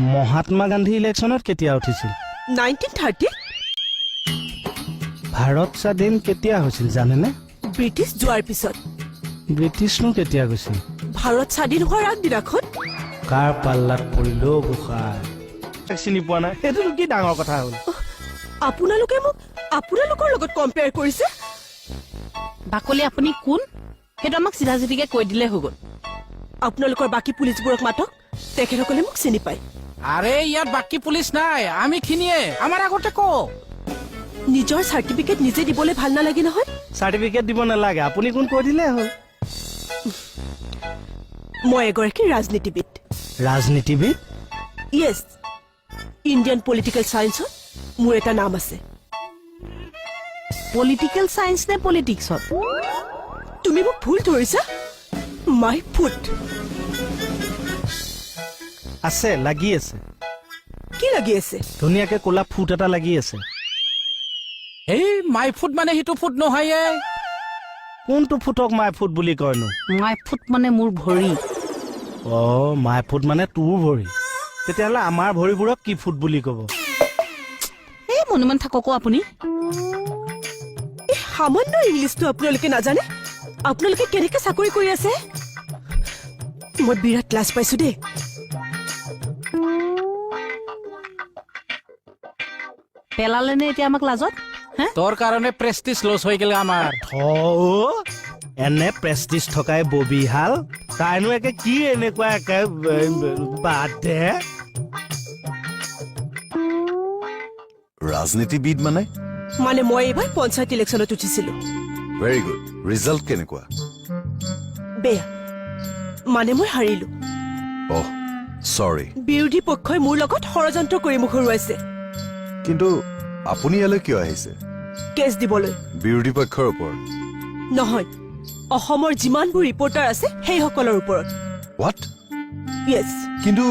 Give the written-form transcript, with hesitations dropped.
মহাত্মা গান্ধী ইলেকশ্যনত কেতিয়া উঠিছিল 1930 ভাৰত স্বাধীন কেতিয়া হৈছিল জানেনে ব্ৰিটিছ যোৱাৰ পিছত ব্ৰিটিছনো কেতিয়া গৈছিল ভাৰত স্বাধীন হোৱাৰ আগদিনাখন কাৰ পাল্লাত পৰিল গোসাঁই চিনি পোৱা নাই সেইটো কি ডাঙৰ কথা হ'ল আপোনালোকে মোক আপোনালোকৰ লগত কম্পেয়াৰ কৰিছে বাকলি আপুনি কোন সেইটো আমাক চিধা চিধিকে কৈ দিলে হৈ গ'ল আপোনালোকৰ বাকী পুলিচবোৰক মাতক তেখেতসকলে মোক চিনি পায় আৰে ইয়াত বাকি পুলিশ নাই আমি খিনিয়ে আমাৰ আগতে কো নিজৰ চাৰ্টিফিকেট নিজে দিবলৈ ভাল নালাগে নহয় চাৰ্টিফিকেট দিব নালাগে আপুনি কোন কৈ দিলে হ'ল মই এগৰাকী ৰাজনীতিবিদ ৰাজনীতিবিদ ইয়েছ ইণ্ডিয়ান পলিটিকেল চায়েন্সত মোৰ এটা নাম আছে পলিটিকেল সায়েন্স নে পলিটিক্সত তুমি মোক ভুল ধৰিছা মাই ফুট আছে লাগি আছে কি লাগি আছে ধুনীয়াকে ক'লা ফুট এটা লাগি আছে এই মাই ফুট মানে হিটো ফুট নহয় কোনটো ফুটক মাই ফুট বুলি কয়নো মাই ফুট মানে মোৰ ভৰি অ মাই ফুট মানে তোৰ ভৰি তেতিয়াহ'লে আমাৰ ভৰিবোৰক কি ফুট বুলি ক'ব এই মনুমান থাকক আপুনি এই সামান্য ইংলিছটো আপোনালোকে নাজানে আপোনালোকে কেনেকে চাকৰি কৰি আছে মই বিৰাট ক্লাছ পাইছো দেই পেলালে নে এতিয়া আমাক লাজত তোৰ কাৰণে প্ৰেস্টিজ লস হয়ে গেল আমাৰ এনে প্ৰেষ্টিজ থকাই ববিহাল তাইনো একে কি এনেকুৱা একে বাদ দে ৰাজনীতিবিদ মানে মানে মই এইবাৰ পঞ্চায়ত ইলেকশ্যনত উঠিছিলো ভেৰি গুড ৰিজাল্ট কেনেকুৱা বেয়া মানে মই হাৰিলো অহ সৰি বিৰোধী পক্ষই মোৰ লগত ষড়যন্ত্ৰ কৰি মোক হৰুৱাইছে কিন্তু আপুনি ইয়ালৈ কিয় আহিছে কেছ দিবলৈ বিৰোধী পক্ষৰ ওপৰত নহয় অসমৰ যিমানবোৰ ৰিপৰ্টাৰ আছে সেইসকলৰ ওপৰত হোৱাট ইয়েছ কিন্তু